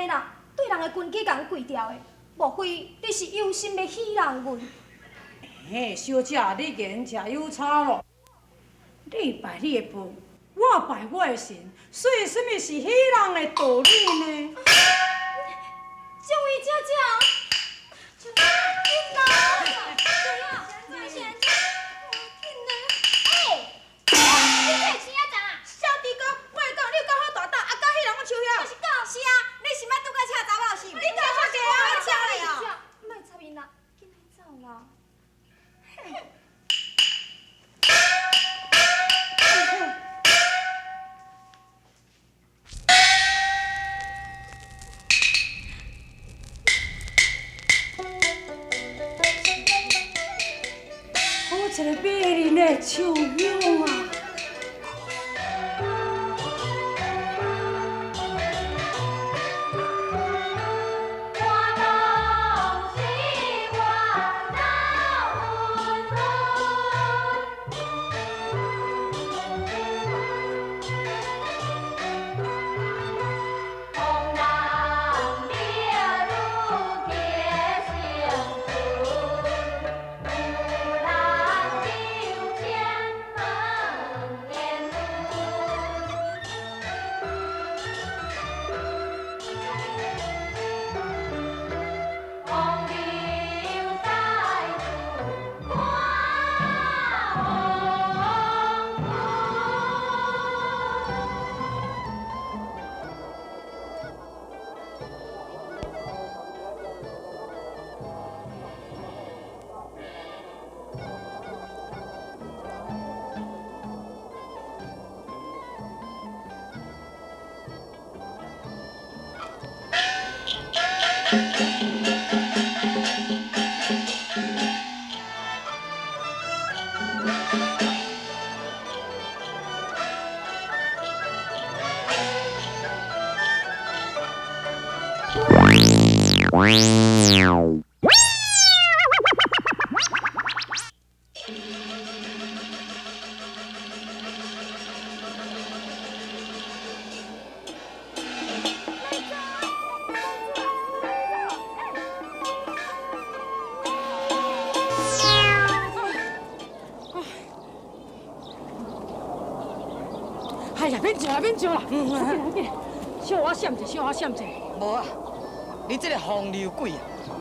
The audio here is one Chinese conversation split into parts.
的啦，对人的根基共跪掉的，莫非你是有心要戏人阮？嘿，小姐，你言真有差咯。你拜你的本，我拜我的神，所以什么是戏人的道理呢？这位姐姐，紧来，现在，紧来，哎，你这是啥啊？小弟讲，我来讲，你有够好大胆，啊，甲迄人我抽遐。就是讲是啊，你是要拄甲车查某是？你叫我坐啊，我请你啊。莫插伊啦，紧来走啦。好一个美丽的秋香啊！哎呀，免笑啦，免笑啦，小我闪者，小我闪者。无啊，你这个风流鬼啊，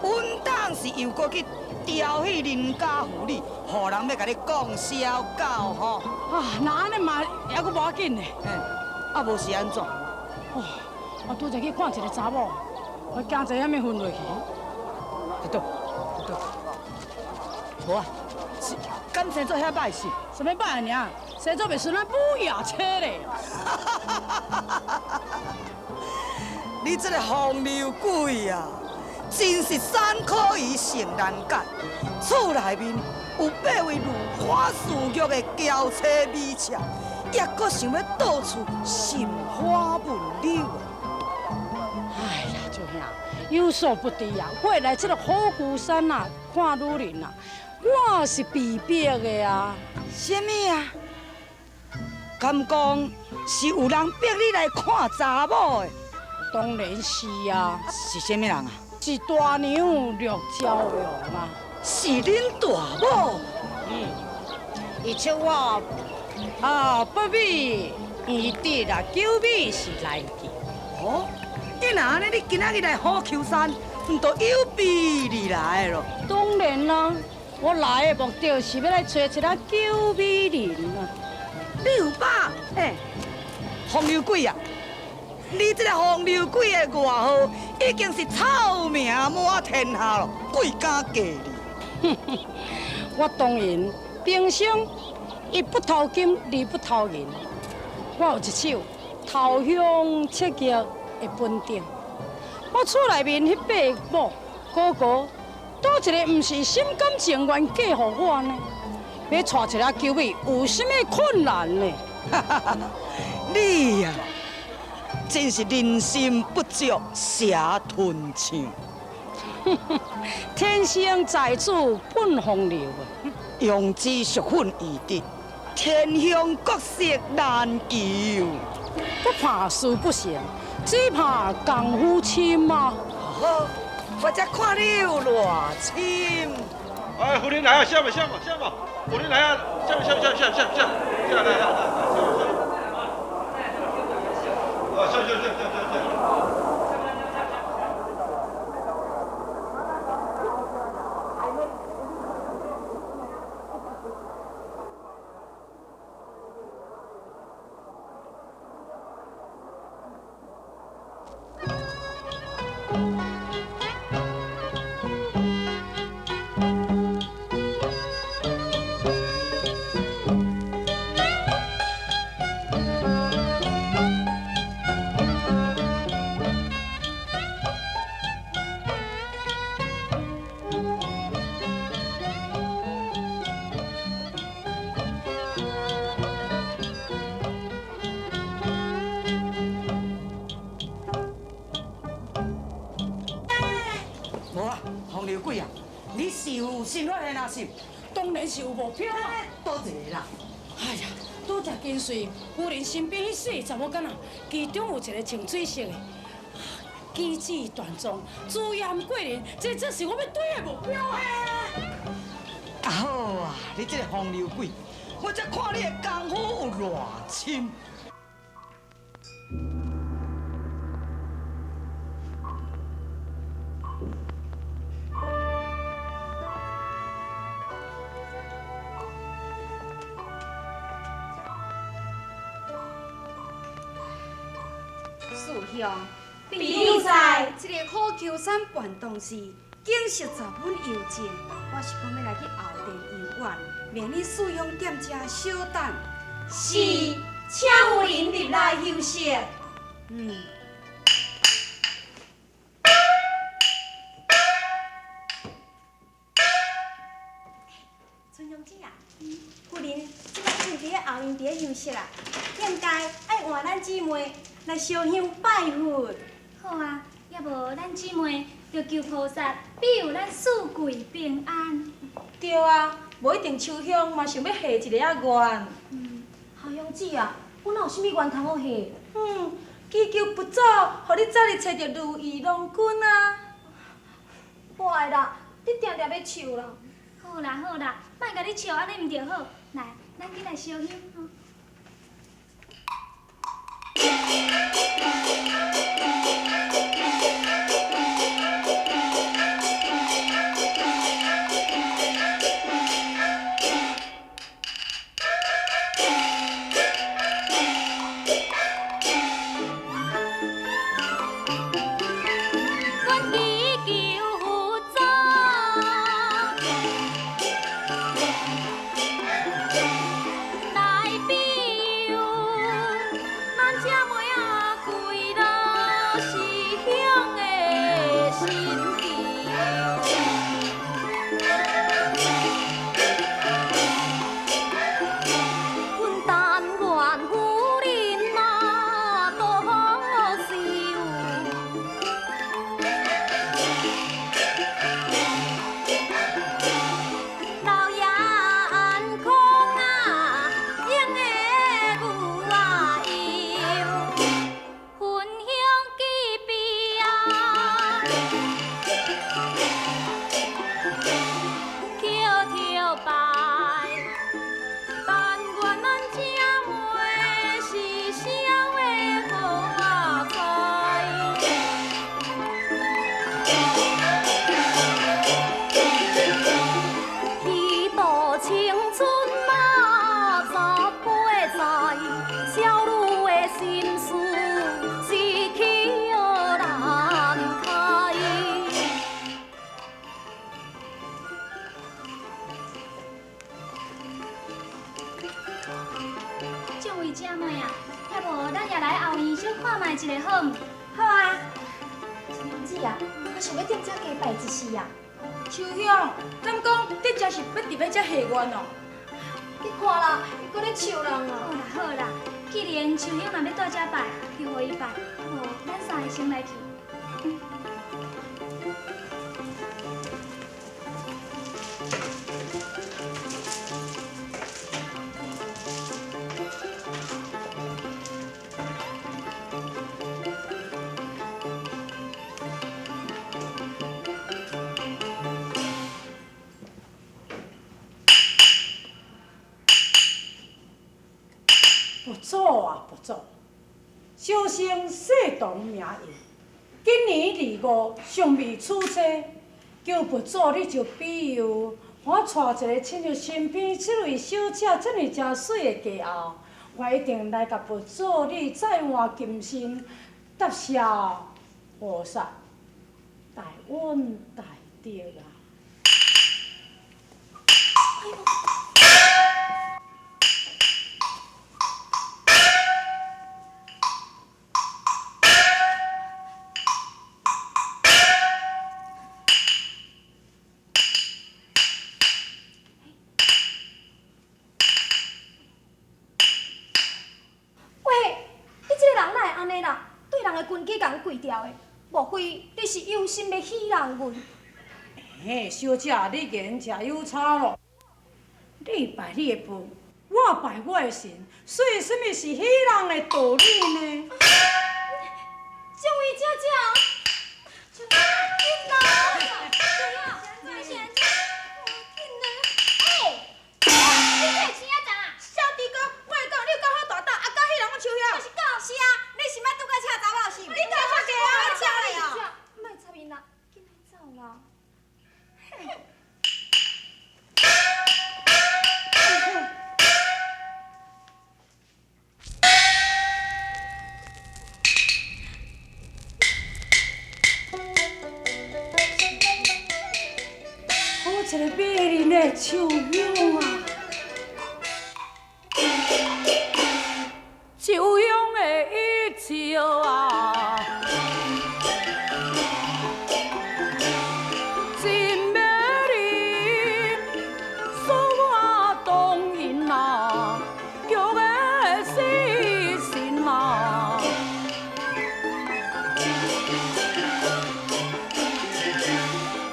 本当是又过去调戏人家妇女，互人要甲你讲小狗吼。啊，那安尼嘛还阁无要紧呢。啊，无是安怎？哦，我拄才去看一个查某，我惊一下要昏落去。对，无啊，是敢生做遐歹势？什么摆尔？生做袂顺咱不雅车嘞。你这个风流鬼啊，真是山可以成人间。厝内面有八位如花似玉的娇妻美妾，也阁想要到处寻花问柳啊！哎呀，舅兄，有所不知啊，我来这个虎姑山啊，看女人啊，我是被逼的啊。什么啊？敢讲是有人逼你来看查某的？当然是啊，是什么人啊？是大娘陆娇容啊。是恁大某？伊笑我不比伊弟啦，九米是来去。哦，伊若安尼，你今仔日来虎丘山，毋就有比你来咯？当然啦，我来的目的是要来找一个九美人啊。你有把风流鬼啊！你这个风流鬼的外号已经是臭名满天下咯，鬼敢嫁你？我当然平生一不偷金，二不偷银。我有一手头香切玉的本领。我厝内面迄八某哥哥，倒一个毋是心甘情愿嫁予我呢？要娶一个九美，有什么困难呢？你呀、真是人心不足蛇吞象。天生在子本风流啊！用之淑粉易得，天香国色难求。我怕事不成，只怕功夫深啊！好，我才看你有偌深。哎，夫人来啊，下吧，夫人来啊，下来，来，啊，下。无啊，风流鬼啊，你是有新发现啊是？当然是有目标啊！多一个啦。哎呀，拄则跟随夫人身边迄细查某囡仔，其中有一个穿水色的，举止端庄，珠严过人，这是我要追的目标啊！啊好啊，你这个风流鬼，我才看你的功夫有偌深。师兄，比赛这个好球山办动时，景色十分幽静。我是讲要来去后殿游玩，命你师兄踮遮稍等。是，请夫人入来休息。春香姐啊，夫人即摆正伫咧后院伫咧休息啦，应该爱换咱姊妹来烧香拜佛。好啊，要无咱姊妹就求菩萨庇佑咱四季平安。对啊，无一定烧香嘛想要下一个愿。后香姊啊，我哪有啥物愿通好下？祈求不早，互你早日找到如意郎君啊！我爱啦，你定定要笑啦。好啦，莫甲你笑安尼毋着好。来，咱去来烧香吼。姐妹啊，要无咱也来后院小看卖一个好唔？好啊，春香姊啊，我想要踮遮加拜一世啊。秋香，敢讲你真是要伫要遮下愿哦？你看啦，伊搁咧笑人啊。好啦，既然秋香嘛要蹛遮拜，就互伊拜，无咱三个先来去。不做，小生世堂名义。今年25尚未娶妻，求佛祖你就庇佑，我带一个亲像身边这位小姐这么真水的家后，我一定来甲佛祖你再换金身，答谢菩萨，大恩大德啊！棍去共跪掉的，莫非你是有心要戏人阮？嘿，小姐，你言真有差咯！你拜你的佛，我拜我的神，所以什么是戏人的道理呢？这位姐姐，紧来，紧来，你这钱啊怎啊？小弟哥，我来讲，你有够好大胆，啊，甲迄人我手遐。就是讲，是啊，你是捌拄到车查某是？你拄我过啊，我请你哦。莫插伊啦，紧来走啦。好一个美丽的秋香啊！秋香的一笑啊，真美丽，所我动人啊，叫个死心啊！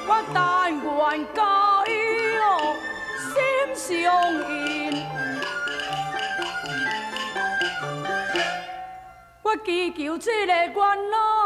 我但愿甲伊哦心相印。我祈求这个愿望。